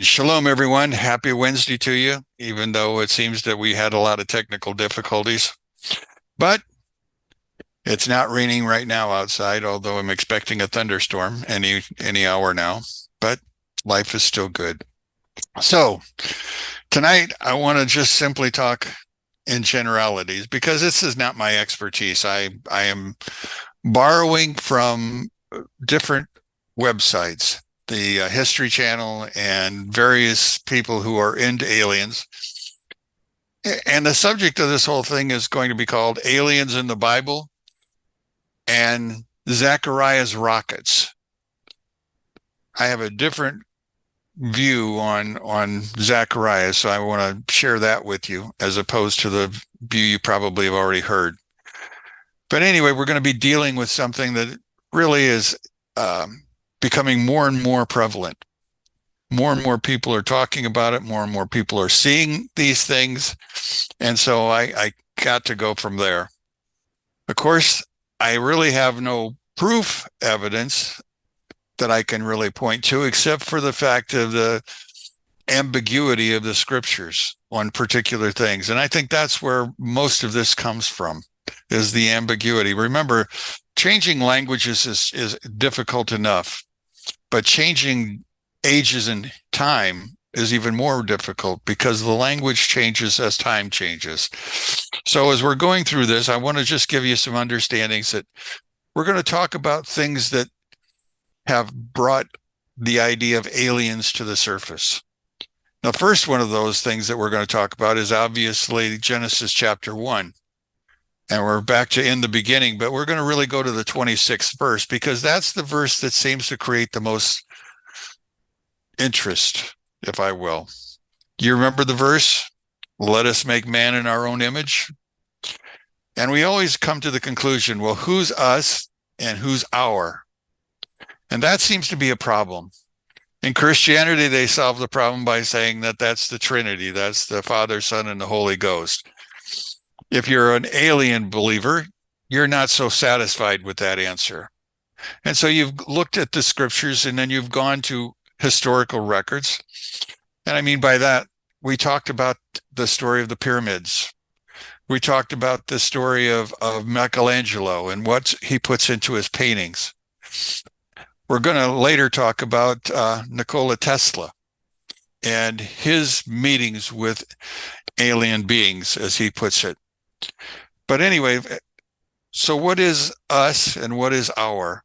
Shalom, everyone. Happy Wednesday to you, even though it seems that we had a lot of technical difficulties. But it's not raining right now outside, although I'm expecting a thunderstorm any hour now. But life is still good. So tonight, I want to just simply talk in generalities because this is not my expertise. I am borrowing from different websites, the History Channel and various people who are into aliens. And the subject of this whole thing is going to be called Aliens in the Bible and Zachariah's Rockets. I have a different view on Zachariah, so I want to share that with you as opposed to the view you probably have already heard. But anyway, we're going to be dealing with something that really is becoming more and more prevalent. More and more people are talking about it. More and more people are seeing these things. And so I got to go from there. Of course, I really have no proof evidence that I can really point to, except for the fact of the ambiguity of the scriptures on particular things. And I think that's where most of this comes from, is the ambiguity. Remember, changing languages is difficult enough, but changing ages and time is even more difficult because the language changes as time changes. So as we're going through this, I want to just give you some understandings that we're going to talk about things that have brought the idea of aliens to the surface. The first one of those things that we're going to talk about is obviously Genesis chapter 1. And we're back to in the beginning, but we're going to really go to the 26th verse because that's the verse that seems to create the most interest, if I will. You remember the verse? Let us make man in our own image. And we always come to the conclusion, well, who's us and who's our? And that seems to be a problem. In Christianity, they solve the problem by saying that that's the Trinity. That's the Father, Son, and the Holy Ghost. If you're an alien believer, you're not so satisfied with that answer. And so you've looked at the scriptures and then you've gone to historical records. And I mean by that, we talked about the story of the pyramids. We talked about the story of Michelangelo and what he puts into his paintings. We're going to later talk about Nikola Tesla and his meetings with alien beings, as he puts it. But anyway, so what is us and what is our?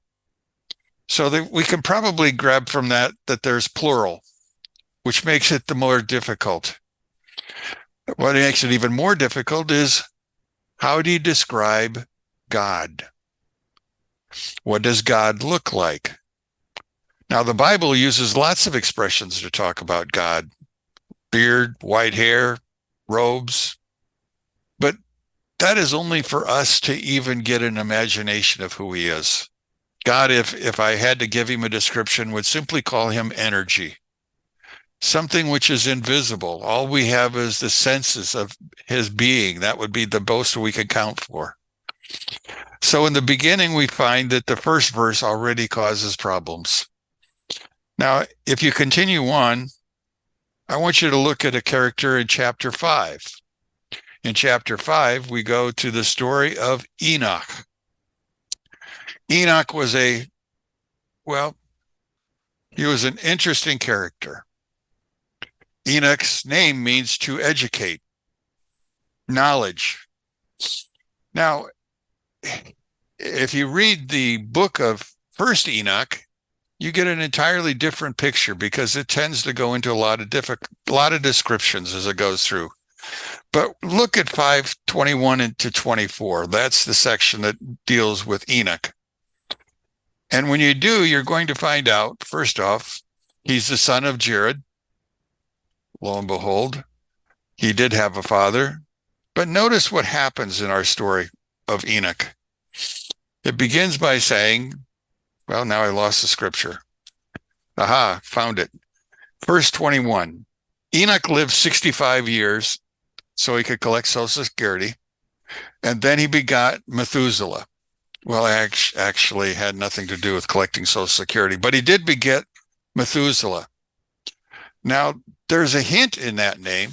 So that we can probably grab from that there's plural, which makes it the more difficult. What makes it even more difficult is, how do you describe God? What does God look like? Now, the Bible uses lots of expressions to talk about God: beard, white hair, robes. But that is only for us to even get an imagination of who he is. God, if I had to give him a description, would simply call him energy, something which is invisible. All we have is the senses of his being. That would be the most we could count for. So in the beginning, we find that the first verse already causes problems. Now, if you continue on, I want you to look at a character in chapter 5. In chapter 5, we go to the story of Enoch. Enoch was he was an interesting character. Enoch's name means to educate, knowledge. Now, if you read the book of First Enoch, you get an entirely different picture because it tends to go into a lot of descriptions as it goes through. But look at 5:21 to 24. That's the section that deals with Enoch. And when you do, you're going to find out, first off, he's the son of Jared. Lo and behold, he did have a father. But notice what happens in our story of Enoch. It begins by saying, well, now I lost the scripture. Aha, found it. Verse 21. Enoch lived 65 years so he could collect Social Security. And then he begot Methuselah. Well, actually had nothing to do with collecting Social Security, but he did beget Methuselah. Now, there's a hint in that name.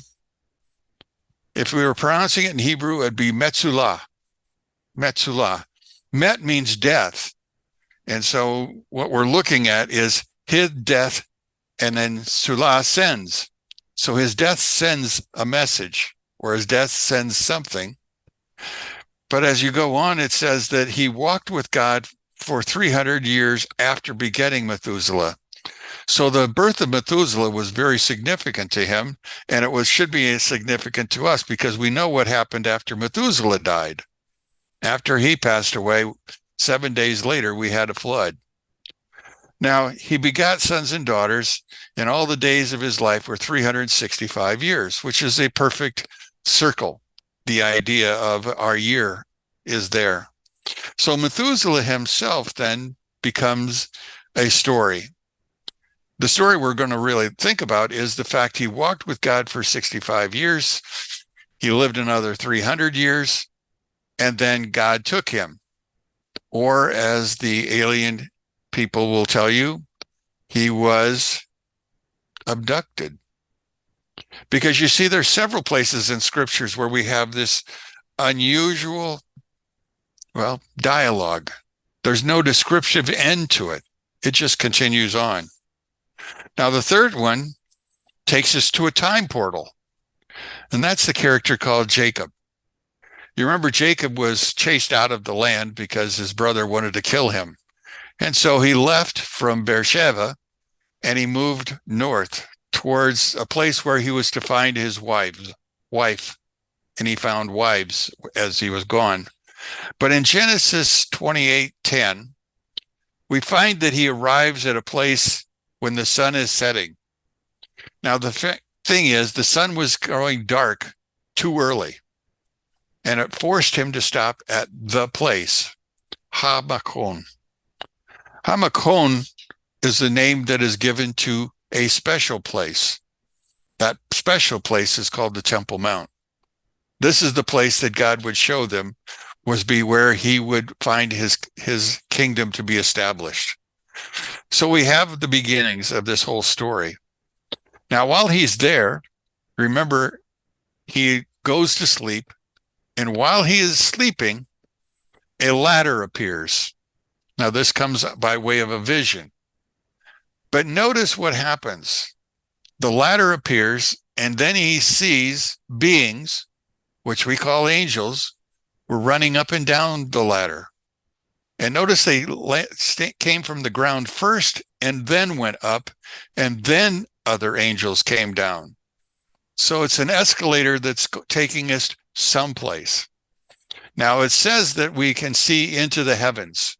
If we were pronouncing it in Hebrew, it'd be Metzulah. Metzulah. Met means death. And so what we're looking at is his death, and then Sulah sends. So his death sends a message, or his death sends something. But as you go on, it says that he walked with God for 300 years after begetting Methuselah. So the birth of Methuselah was very significant to him, and it should be significant to us because we know what happened after Methuselah died. After he passed away, 7 days later, we had a flood. Now, he begot sons and daughters, and all the days of his life were 365 years, which is a perfect circle. The idea of our year is there. So Methuselah himself then becomes a story. The story we're going to really think about is the fact he walked with God for 65 years. He lived another 300 years, and then God took him. Or as the alien people will tell you, he was abducted. Because you see, there's several places in scriptures where we have this unusual, dialogue. There's no descriptive end to it. It just continues on. Now, the third one takes us to a time portal, and that's the character called Jacob. You remember Jacob was chased out of the land because his brother wanted to kill him. And so he left from Beersheba and he moved north towards a place where he was to find his wife. And he found wives as he was gone. But in Genesis 28:10, we find that he arrives at a place when the sun is setting. Now, the thing is, the sun was growing dark too early, and it forced him to stop at the place, Hamakon. Hamakon is the name that is given to a special place. That special place is called the Temple Mount. This is the place that God would show them was be where he would find his kingdom to be established. So we have the beginnings of this whole story. Now, while he's there, remember, he goes to sleep, and while he is sleeping, a ladder appears. Now, this comes by way of a vision. But notice what happens. The ladder appears, and then he sees beings, which we call angels, were running up and down the ladder. And notice they came from the ground first and then went up, and then other angels came down. So it's an escalator that's taking us someplace. Now, it says that we can see into the heavens.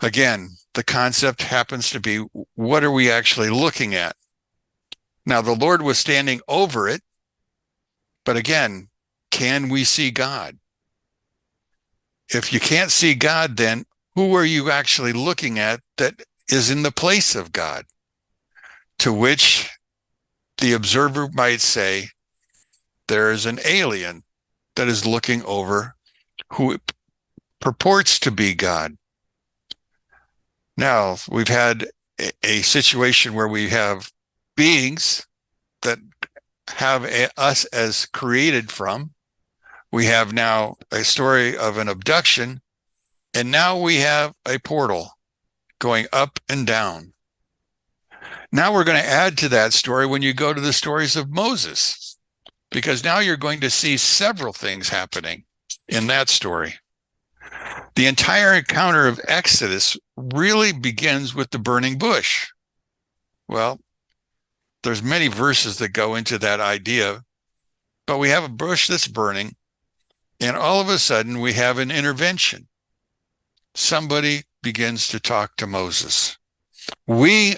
Again, the concept happens to be, what are we actually looking at? Now, the Lord was standing over it, but again, can we see God? If you can't see God, then who are you actually looking at that is in the place of God? To which the observer might say, there is an alien that is looking over who purports to be God. Now, we've had a situation where we have beings that have us as created from. We have now a story of an abduction, and now we have a portal going up and down. Now we're going to add to that story when you go to the stories of Moses, because now you're going to see several things happening in that story. The entire encounter of Exodus really begins with the burning bush. Well, there's many verses that go into that idea, but we have a bush that's burning, and all of a sudden we have an intervention. Somebody begins to talk to Moses. We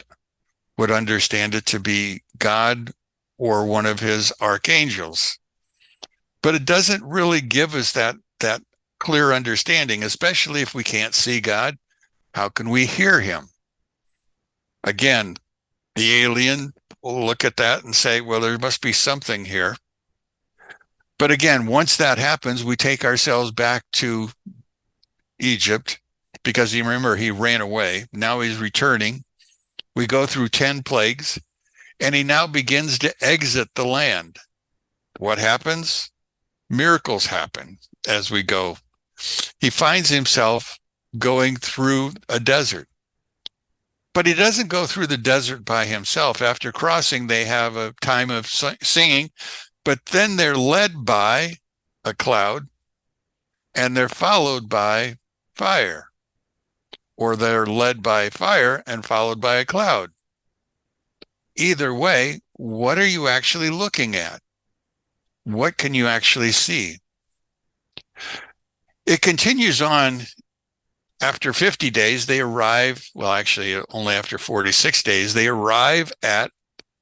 would understand it to be God or one of his archangels, but it doesn't really give us that clear understanding, especially if we can't see God. How can we hear him? Again, the alien will look at that and say, well, there must be something here. But again, once that happens, we take ourselves back to Egypt, because you remember he ran away. Now he's returning. We go through 10 plagues, and he now begins to exit the land. What happens? Miracles happen as we go. He finds himself going through a desert. But he doesn't go through the desert by himself. After crossing, they have a time of singing, but then they're led by a cloud and they're followed by fire, or they're led by fire and followed by a cloud. Either way, what are you actually looking at? What can you actually see? It continues on. After 50 days, they arrive, well, actually, only after 46 days, they arrive at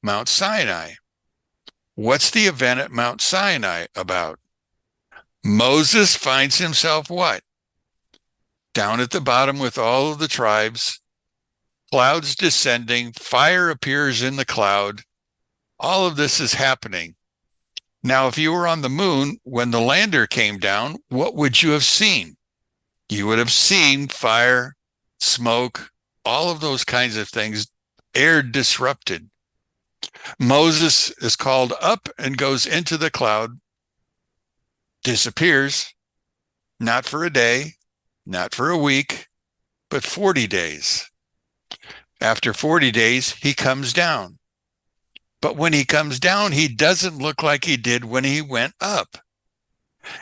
Mount Sinai. What's the event at Mount Sinai about? Moses finds himself what? Down at the bottom with all of the tribes, clouds descending, fire appears in the cloud. All of this is happening. Now, if you were on the moon, when the lander came down, what would you have seen? You would have seen fire, smoke, all of those kinds of things, air disrupted. Moses is called up and goes into the cloud, disappears, not for a day, not for a week, but 40 days. After 40 days, he comes down. But when he comes down, he doesn't look like he did when he went up.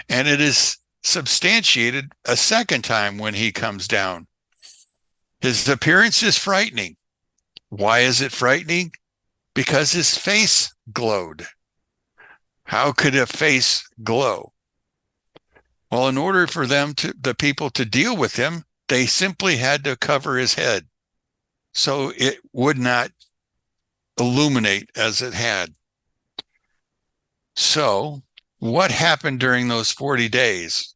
And it is substantiated a second time when he comes down. His appearance is frightening. Why is it frightening? Because his face glowed. How could a face glow? Well, in order for the people to deal with him, they simply had to cover his head so it would not illuminate as it had. So, what happened during those 40 days?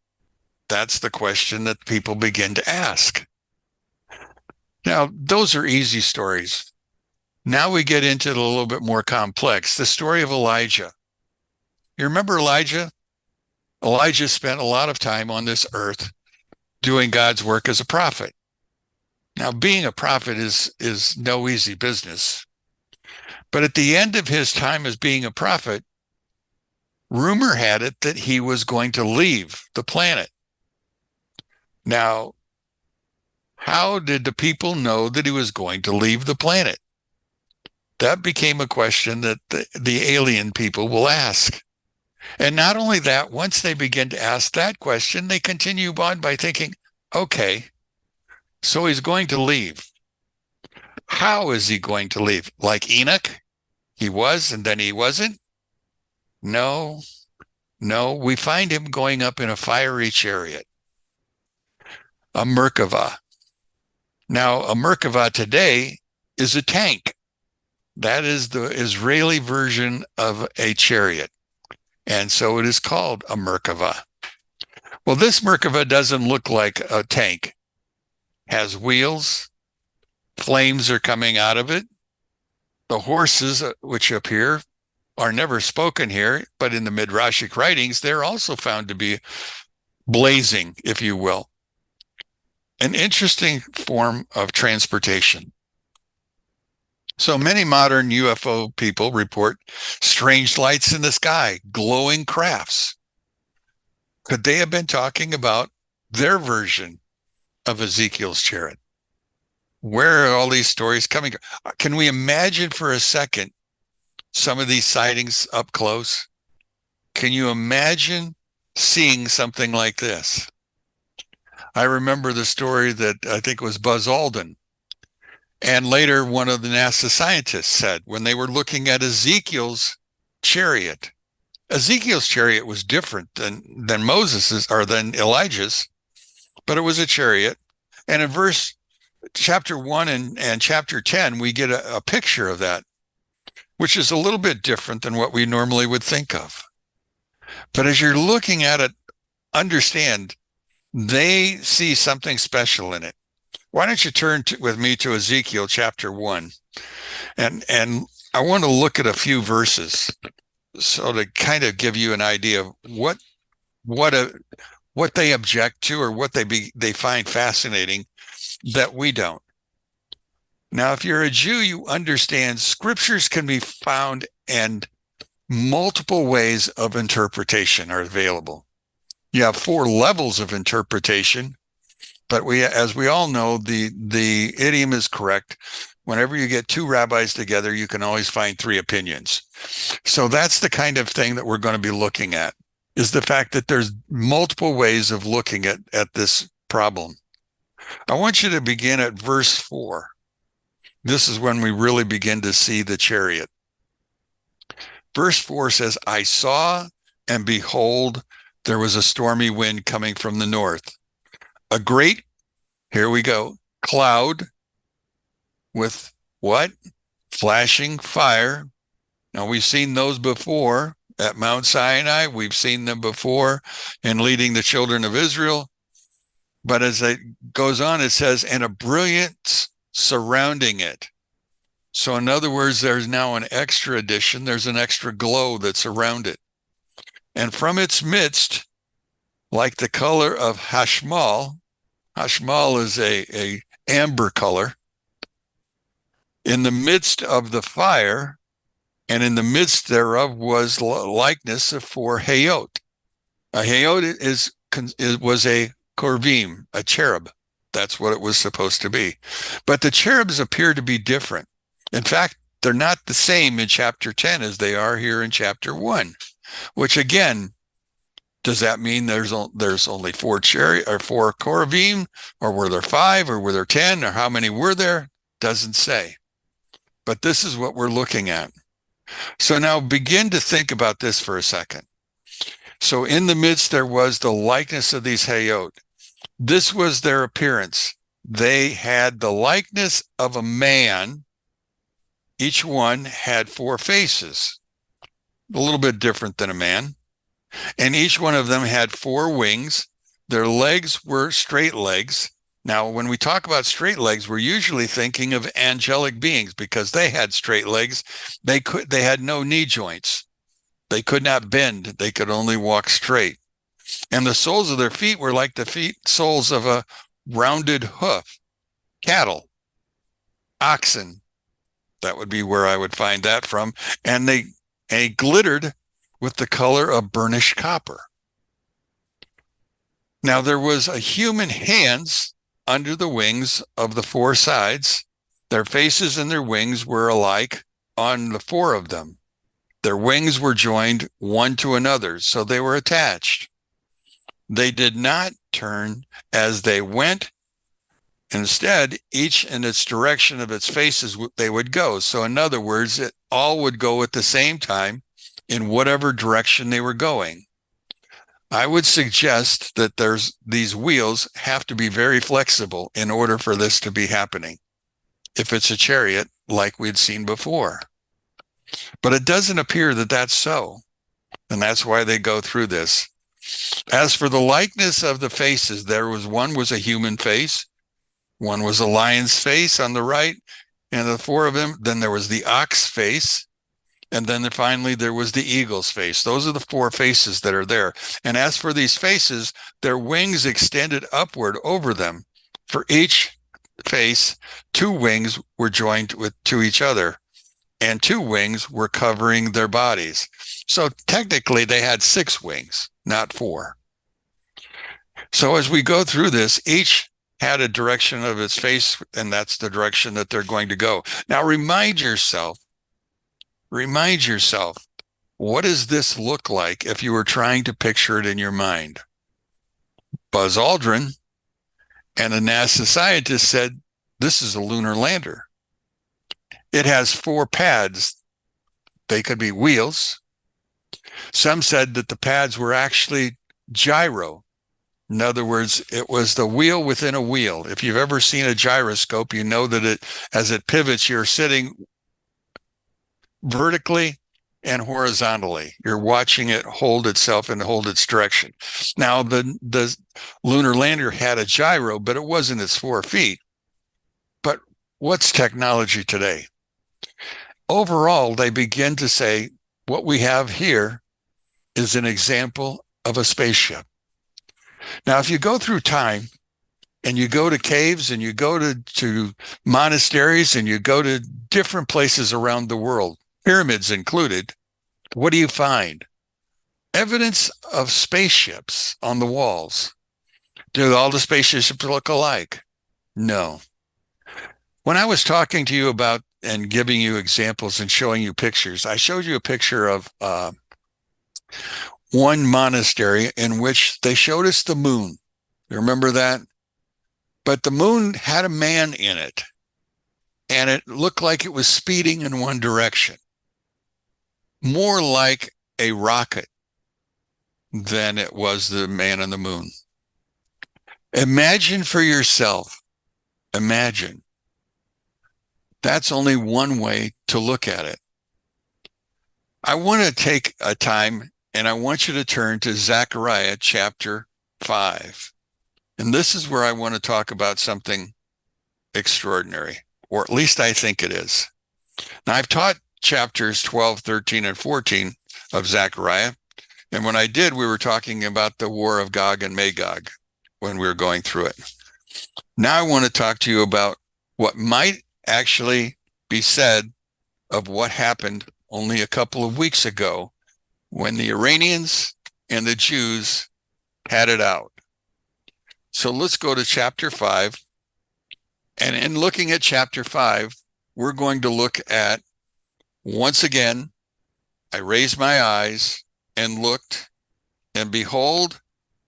That's the question that people begin to ask. Now, those are easy stories. Now we get into it a little bit more complex. The story of Elijah. You remember Elijah? Elijah spent a lot of time on this earth doing God's work as a prophet. Now, being a prophet is no easy business. But at the end of his time as being a prophet, rumor had it that he was going to leave the planet. Now, how did the people know that he was going to leave the planet? That became a question that the alien people will ask. And not only that, once they begin to ask that question, they continue on by thinking, okay, so he's going to leave. How is he going to leave? Like Enoch? He was and then he wasn't? No, we find him going up in a fiery chariot, a Merkava. Now, a Merkava today is a tank. That is the Israeli version of a chariot. And so it is called a Merkava. Well, this Merkava doesn't look like a tank. Has wheels, flames are coming out of it. The horses which appear are never spoken here, but in the Midrashic writings, they're also found to be blazing, if you will. An interesting form of transportation. So many modern UFO people report strange lights in the sky, glowing crafts. Could they have been talking about their version of Ezekiel's chariot? Where are all these stories coming? Can we imagine for a second some of these sightings up close? Can you imagine seeing something like this? I remember the story that I think was Buzz Aldrin. And later, one of the NASA scientists said, when they were looking at Ezekiel's chariot was different than Moses's or than Elijah's, but it was a chariot. And in chapter 1 and chapter 10, we get a picture of that, which is a little bit different than what we normally would think of. But as you're looking at it, understand, they see something special in it. Why don't you turn with me to Ezekiel chapter 1? And I want to look at a few verses so to kind of give you an idea of what they object to or what they find fascinating that we don't. Now, if you're a Jew, you understand scriptures can be found and multiple ways of interpretation are available. You have 4 levels of interpretation, but as we all know, the idiom is correct. Whenever you get 2 rabbis together, you can always find 3 opinions. So that's the kind of thing that we're going to be looking at, is the fact that there's multiple ways of looking at this problem. I want you to begin at verse 4. This is when we really begin to see the chariot. Verse 4 says, I saw, and behold, there was a stormy wind coming from the north. A great, here we go, cloud with what? Flashing fire. Now, we've seen those before at Mount Sinai. We've seen them before in leading the children of Israel. But as it goes on, it says, and a brilliance surrounding it. So in other words, there's now an extra addition. There's an extra glow that's around it. And from its midst, like the color of hashmal is a amber color, in the midst of the fire, and in the midst thereof was likeness of 4 hayot. A hayot was a corvim, a cherub. That's what it was supposed to be. But the cherubs appear to be different. In fact, they're not the same in chapter 10 as they are here in chapter 1, which again, does that mean there's only 4 corvim, or were there 5, or were there 10, or how many were there? Doesn't say. But this is what we're looking at. So now begin to think about this for a second. So in the midst there was the likeness of these hayot. This was their appearance. They had the likeness of a man. Each one had 4 faces, a little bit different than a man. And each one of them had 4 wings. Their legs were straight legs. Now, when we talk about straight legs, we're usually thinking of angelic beings because they had straight legs. They had no knee joints. They could not bend. They could only walk straight. And the soles of their feet were like the soles of a rounded hoof. Cattle, oxen, that would be where I would find that from. And they glittered with the color of burnished copper. Now there was a human hands under the wings of the 4 sides. Their faces and their wings were alike on the 4 of them. Their wings were joined one to another, so they were attached. They did not turn as they went. Instead, each in its direction of its faces, they would go. So in other words, it all would go at the same time in whatever direction they were going. I would suggest that these wheels have to be very flexible in order for this to be happening, if it's a chariot like we'd seen before. But it doesn't appear that that's so, and that's why they go through this. As for the likeness of the faces, one was a human face, one was a lion's face on the right, and the 4 of them, then there was the ox face, and then finally there was the eagle's face. Those are the 4 faces that are there. And as for these faces, their wings extended upward over them. For each face, 2 wings were joined to each other, and 2 wings were covering their bodies. So technically they had 6 wings, not 4. So as we go through this, each had a direction of its face, and that's the direction that they're going to go. Now remind yourself, what does this look like if you were trying to picture it in your mind? Buzz Aldrin and a NASA scientist said, this is a lunar lander. It has 4 pads. They could be wheels. Some said that the pads were actually gyro. In other words, it was the wheel within a wheel. If you've ever seen a gyroscope, you know that as it pivots, you're sitting vertically and horizontally. You're watching it hold itself and hold its direction. Now, the lunar lander had a gyro, but it wasn't its 4 feet. But what's technology today? Overall, they begin to say, what we have here is an example of a spaceship. Now, if you go through time, and you go to caves and you go to monasteries and you go to different places around the world, pyramids included, what do you find? Evidence of spaceships on the walls. Do all the spaceships look alike? No. When I was talking to you about and giving you examples and showing you pictures, I showed you a picture of one monastery in which they showed us the moon. You remember that? But the moon had a man in it, and it looked like it was speeding in one direction, more like a rocket than it was the man on the moon. Imagine for yourself, imagine. That's only one way to look at it. I want to take a time and I want you to turn to Zechariah chapter 5. And this is where I want to talk about something extraordinary, or at least I think it is. Now, I've taught chapters 12, 13, and 14 of Zechariah. And when I did, we were talking about the war of Gog and Magog when we were going through it. Now I want to talk to you about what might actually be said of what happened only a couple of weeks ago when the Iranians and the Jews had it out. So let's go to chapter 5. And in looking at chapter 5, we're going to look at, once again, I raised my eyes and looked, and behold,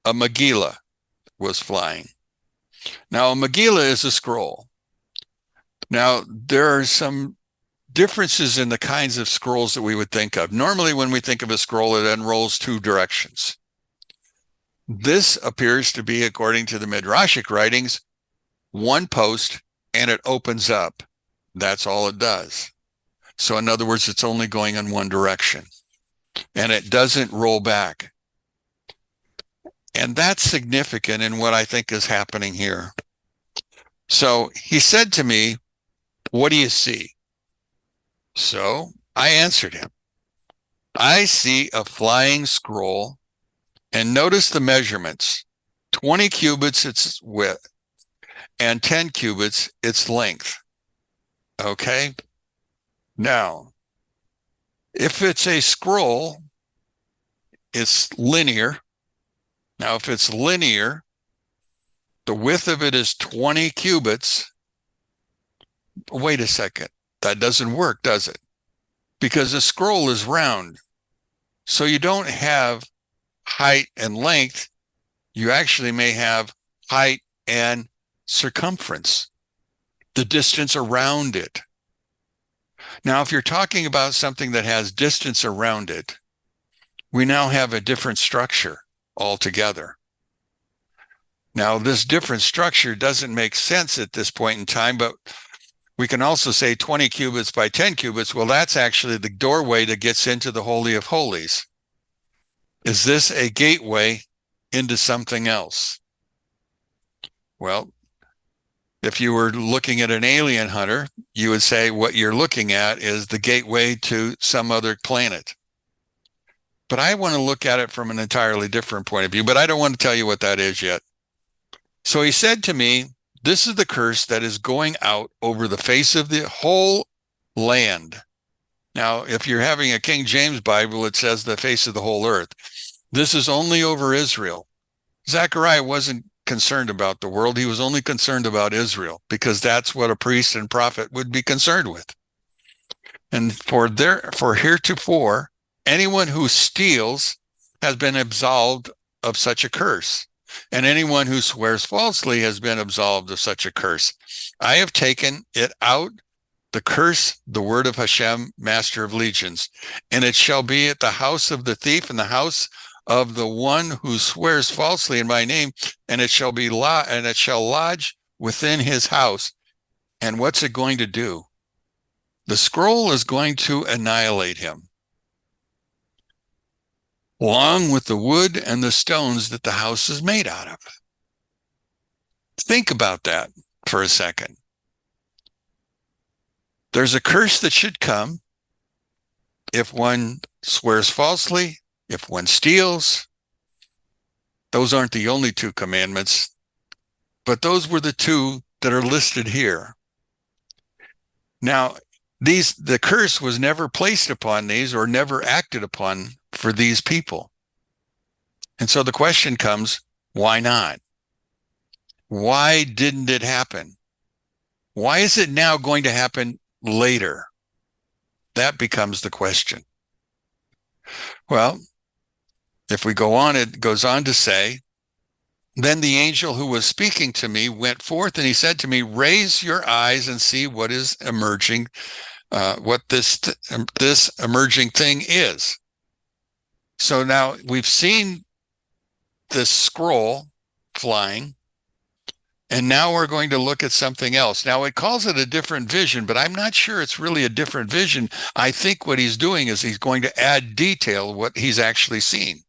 a Megillah was flying. Now, a Megillah is a scroll. Now, there are some differences in the kinds of scrolls that we would think of. Normally, when we think of a scroll, it unrolls two directions. This appears to be, according to the Midrashic writings, one post, and it opens up. That's all it does. So in other words, it's only going in one direction, and it doesn't roll back. And that's significant in what I think is happening here. So he said to me, "What do you see?" So I answered him, "I see a flying scroll, and notice the measurements, 20 cubits its width and 10 cubits its length." Okay. Now, if it's a scroll, it's linear. Now, if it's linear, the width of it is 20 cubits. Wait a second. That doesn't work, does it? Because a scroll is round. So you don't have height and length. You actually may have height and circumference, the distance around it. Now, if you're talking about something that has distance around it, we now have a different structure altogether. Now, this different structure doesn't make sense at this point in time, but we can also say 20 cubits by 10 cubits. Well, that's actually the doorway that gets into the Holy of Holies. Is this a gateway into something else? Well, if you were looking at an alien hunter, you would say what you're looking at is the gateway to some other planet. But I want to look at it from an entirely different point of view, but I don't want to tell you what that is yet. So he said to me, "This is the curse that is going out over the face of the whole land." Now, if you're having a King James Bible, it says the face of the whole earth. This is only over Israel. Zechariah wasn't concerned about the world. He was only concerned about Israel, because that's what a priest and prophet would be concerned with. And for heretofore, anyone who steals has been absolved of such a curse. And anyone who swears falsely has been absolved of such a curse. I have taken it out, the curse, the word of Hashem, master of legions. And it shall be at the house of the thief and the house of the one who swears falsely in my name, and it shall lodge within his house. And what's it going to do? The scroll is going to annihilate him, along with the wood and the stones that the house is made out of. Think about that for a second. There's a curse that should come if one swears falsely, if one steals. Those aren't the only two commandments. but those were the two that are listed here. Now, the curse was never placed upon these or never acted upon for these people. And so the question comes, why not? Why didn't it happen? Why is it now going to happen later? That becomes the question. Well, if we go on, it goes on to say, then the angel who was speaking to me went forth and he said to me, raise your eyes and see what is emerging, what this emerging thing is. So now we've seen this scroll flying, and now we're going to look at something else. Now it calls it a different vision, but I'm not sure it's really a different vision. I think what he's doing is he's going to add detail what he's actually seen.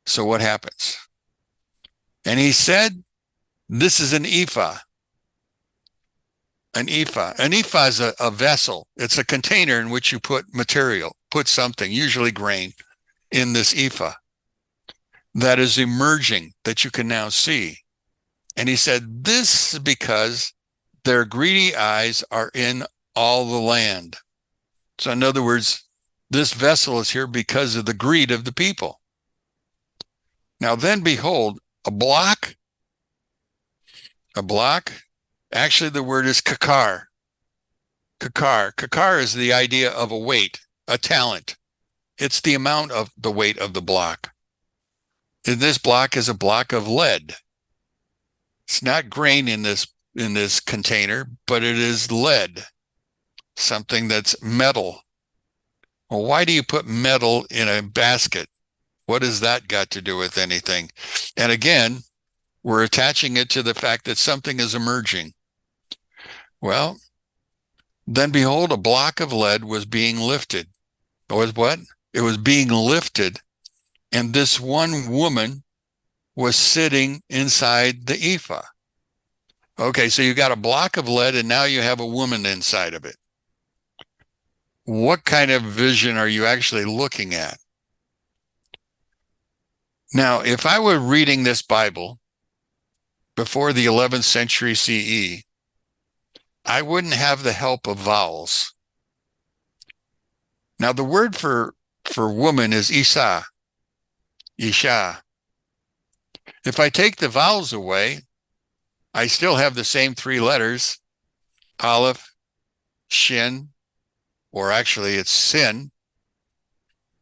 So what happens? And he said, this is an ephah. An ephah. An ephah is a vessel. It's a container in which you put material, put something, usually grain, in this ephah that is emerging, that you can now see. And he said, this is because their greedy eyes are in all the land. So in other words, this vessel is here because of the greed of the people. Now then, behold, a block, actually the word is kakar. Kakar is the idea of a weight, a talent. It's the amount of the weight of the block. And this block is a block of lead. It's not grain in this container, but it is lead, something that's metal. Well, why do you put metal in a basket? What has that got to do with anything? And again, we're attaching it to the fact that something is emerging. Well, then behold, a block of lead was being lifted. It was what? It was being lifted, and this one woman was sitting inside the ephah. Okay, so you got a block of lead, and now you have a woman inside of it. What kind of vision are you actually looking at? Now, if I were reading this Bible before the 11th century CE, I wouldn't have the help of vowels. Now, the word for woman is Isha. If I take the vowels away, I still have the same three letters, Aleph, Shin, or actually it's Sin,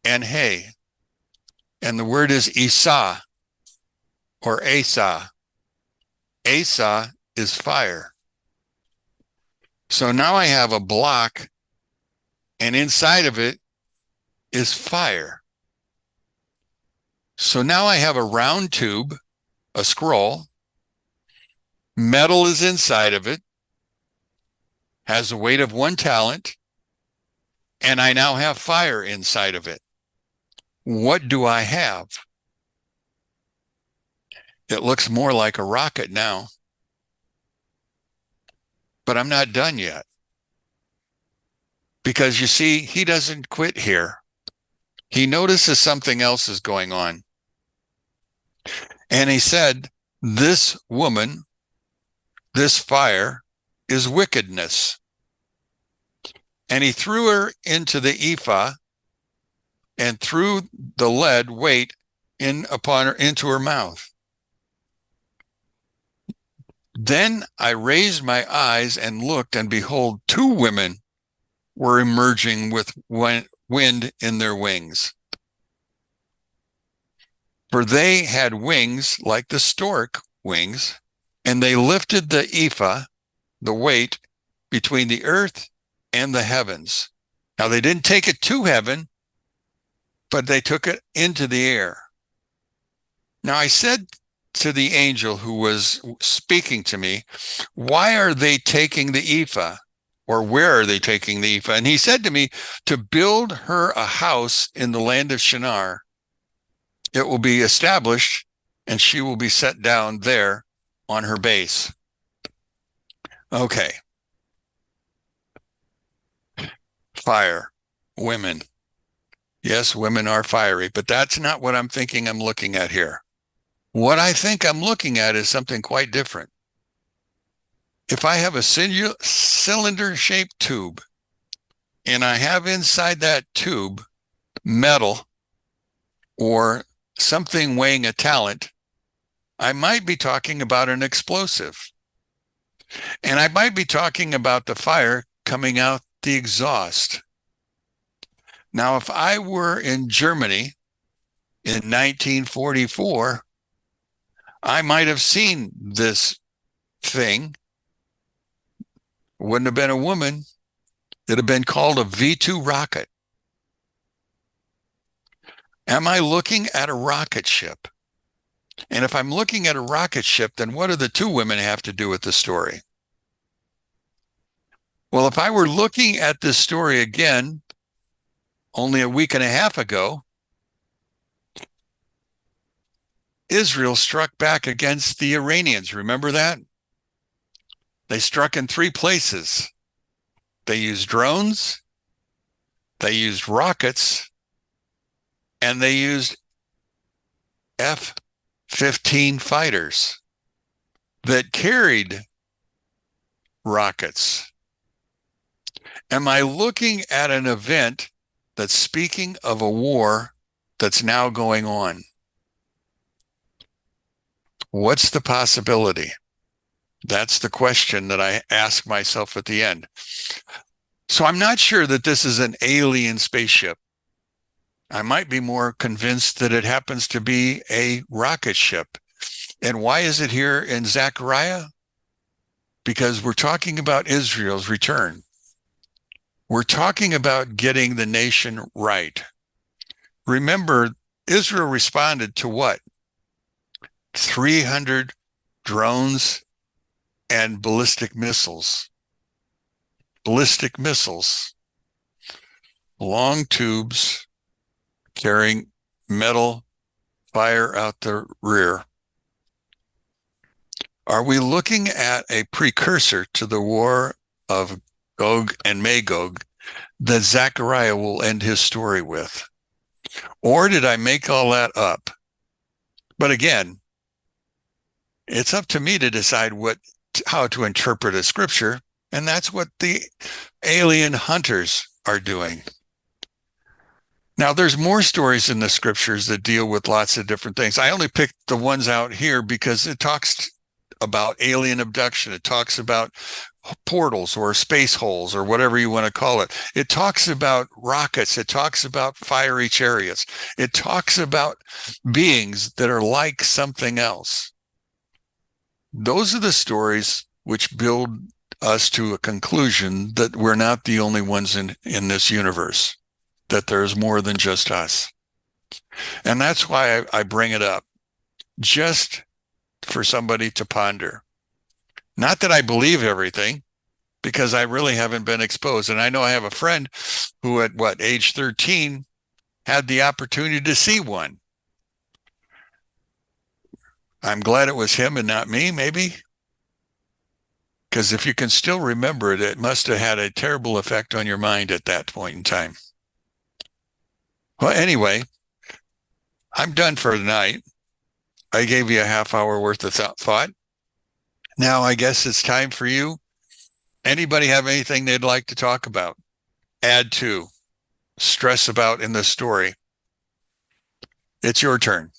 and Hey. And the word is Isa, or Asa. Asa is fire. So now I have a block, and inside of it is fire. So now I have a round tube, a scroll. Metal is inside of it, has a weight of 1 talent, and I now have fire inside of it. What do I have? It looks more like a rocket now. But I'm not done yet. Because you see, he doesn't quit here. He notices something else is going on. And he said, this woman, this fire, is wickedness. And he threw her into the ephah and threw the lead weight into her mouth. Then I raised my eyes and looked, and behold, 2 women were emerging with wind in their wings. For they had wings like the stork wings, and they lifted the ephah, the weight, between the earth and the heavens. Now, they didn't take it to heaven, but they took it into the air. Now, I said to the angel who was speaking to me, why are they taking the ephah? Or where are they taking the ephah? And he said to me, to build her a house in the land of Shinar. It will be established, and she will be set down there on her base. Okay. Fire. Women. Yes, women are fiery, but that's not what I'm thinking I'm looking at here. What I think I'm looking at is something quite different. If I have a cylinder-shaped tube and I have inside that tube metal or something weighing a talent, I might be talking about an explosive. And I might be talking about the fire coming out the exhaust. Now, if I were in Germany in 1944, I might have seen this thing. Wouldn't have been a woman. It'd have been called a V2 rocket. Am I looking at a rocket ship? And if I'm looking at a rocket ship, then what do the two women have to do with the story? Well, if I were looking at this story again only a week and a half ago, Israel struck back against the Iranians. Remember that? They struck in 3 places. They used drones, they used rockets, and they used F-15 fighters that carried rockets. Am I looking at an event that's speaking of a war that's now going on? What's the possibility? That's the question that I ask myself at the end. So I'm not sure that this is an alien spaceship. I might be more convinced that it happens to be a rocket ship. And why is it here in Zechariah? Because we're talking about Israel's return. We're talking about getting the nation right. Remember, Israel responded to what? 300 drones and ballistic missiles. Ballistic missiles, long tubes carrying metal fire out the rear. Are we looking at a precursor to the war of Gog and Magog that Zechariah will end his story with? Or did I make all that up? But again, it's up to me to decide how to interpret a scripture, and that's what the alien hunters are doing. Now, there's more stories in the scriptures that deal with lots of different things. I only picked the ones out here because it talks about alien abduction. It talks about portals or space holes or whatever you want to call it. It talks about rockets. It talks about fiery chariots. It talks about beings that are like something else. Those are the stories which build us to a conclusion that we're not the only ones in this universe, that there's more than just us. And that's why I bring it up, just for somebody to ponder. Not that I believe everything, because I really haven't been exposed. And I know I have a friend who at age 13 had the opportunity to see one. I'm glad it was him and not me, maybe. Because if you can still remember it, it must have had a terrible effect on your mind at that point in time. Well, anyway, I'm done for the night. I gave you a half hour worth of thought. Now I guess it's time for you. Anybody have anything they'd like to talk about, add to, stress about in the story? It's your turn.